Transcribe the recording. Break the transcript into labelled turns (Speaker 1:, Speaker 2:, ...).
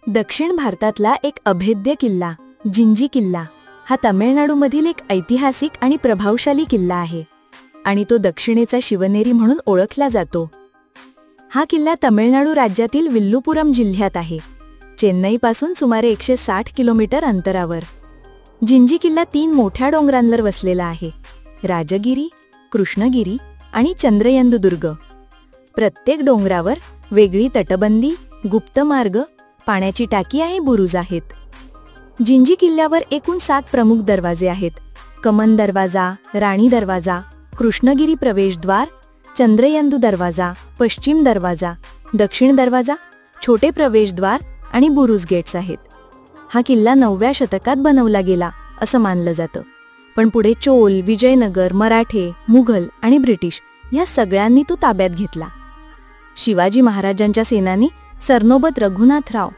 Speaker 1: दक्षिण भारतातला एक अभेद्य किल्ला जिंजी किल्ला हा तमिळनाडूमधील एक ऐतिहासिक आणि प्रभावशाली किल्ला आहे आणि तो दक्षिणेचा शिवनेरी म्हणून ओळखला जातो. हा किल्ला तमिळनाडू राज्यातील विल्लुपुरम जिल्ह्यात आहे, चेन्नईपासून सुमारे 160 किलोमीटर अंतरावर. जिंजी किल्ला 3 मोठ्या डोंगरांवर वसलेला आहे: राजगिरी, कृष्णगिरी आणि चंद्रयंदुदुर्ग. प्रत्येक डोंगरावर वेगळी तटबंदी, गुप्त मार्ग, पाण्याची टाकी आणि बुरुज आहेत. जिंजी किल्ल्यावर एकूण 7 प्रमुख दरवाजे आहेत: कमन दरवाजा, राणी दरवाजा, कृष्णगिरी प्रवेशद्वार, चंद्रयंदू दरवाजा, पश्चिम दरवाजा, दक्षिण दरवाजा, छोटे प्रवेशद्वार आणि बुरुज गेट्स आहेत. हा किल्ला 9व्या शतकात बनवला गेला असं मानलं जातं, पण पुढे चोल, विजयनगर, मराठे, मुघल आणि ब्रिटिश या सगळ्यांनी तो ताब्यात घेतला. शिवाजी महाराजांच्या सेनानी सरनोबत रघुनाथराव